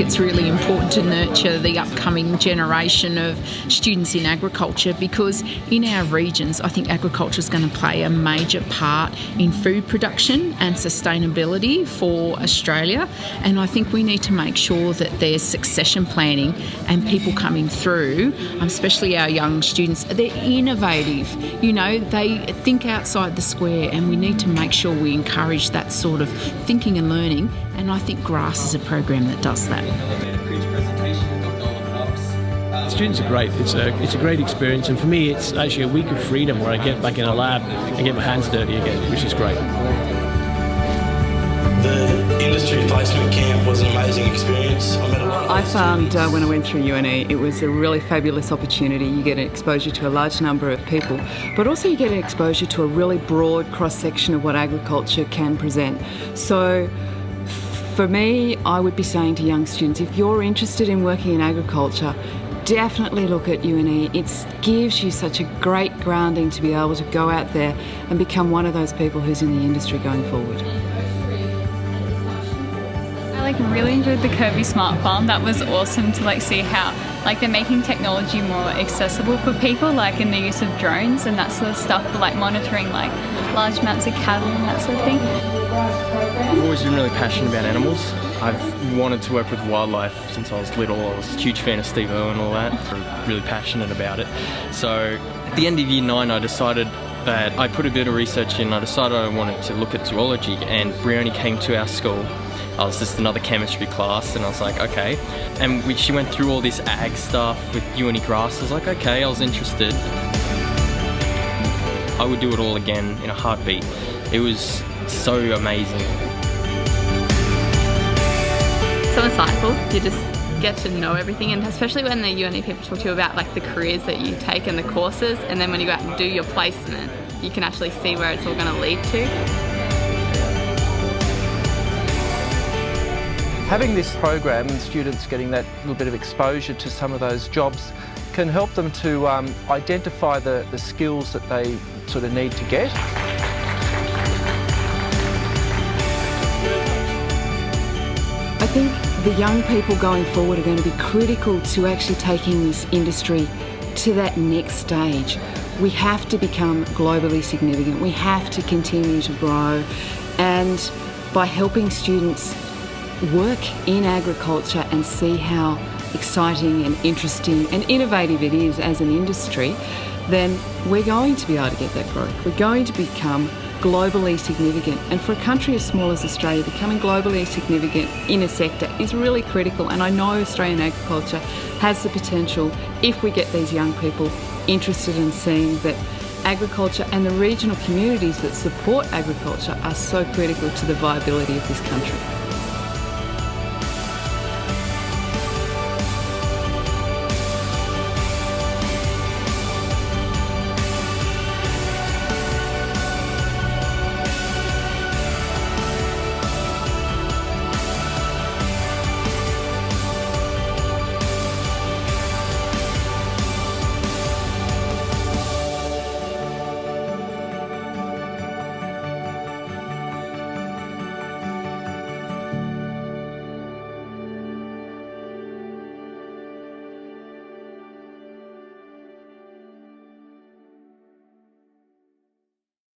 it's really important to nurture the upcoming generation of students in agriculture, because in our regions, I think agriculture is going to play a major part in food production and sustainability for Australia. And I think we need to make sure that there's succession planning and people coming through, especially our young students, they're innovative. You know, they think outside the square, and we need to make sure we encourage that sort of thinking and learning. And I think GRASS is a program that does that. Students are great. It's a great experience, and for me it's actually a week of freedom where I get back in a lab and get my hands dirty again, which is great. The industry placement camp was an amazing experience. I found when I went through UNE, it was a really fabulous opportunity. You get an exposure to a large number of people, but also you get an exposure to a really broad cross-section of what agriculture can present. So for me, I would be saying to young students, if you're interested in working in agriculture, definitely look at UNE. It gives you such a great grounding to be able to go out there and become one of those people who's in the industry going forward. I really enjoyed the Kirby Smart Farm. That was awesome to see how they're making technology more accessible for people, in the use of drones and that sort of stuff for monitoring large amounts of cattle and that sort of thing. I've always been really passionate about animals. I've wanted to work with wildlife since I was little. I was a huge fan of Steve-O and all that. I'm really passionate about it. So at the end of year 9 I decided that I put a bit of research in. I decided I wanted to look at zoology, and Brioni came to our school. I was just another chemistry class, and I was like, okay. And she went through all this ag stuff with UNE GRASS. I was like, okay, I was interested. I would do it all again in a heartbeat. It was so amazing. So insightful. You just get to know everything, and especially when the UNE people talk to you about the careers that you take and the courses, and then when you go out and do your placement, you can actually see where it's all going to lead to. Having this program and students getting that little bit of exposure to some of those jobs can help them to identify the skills that they sort of need to get. I think the young people going forward are going to be critical to actually taking this industry to that next stage. We have to become globally significant. We have to continue to grow, and by helping students work in agriculture and see how exciting and interesting and innovative it is as an industry, then we're going to be able to get that growth. We're going to become globally significant. And for a country as small as Australia, becoming globally significant in a sector is really critical. And I know Australian agriculture has the potential, if we get these young people interested in seeing that agriculture and the regional communities that support agriculture are so critical to the viability of this country.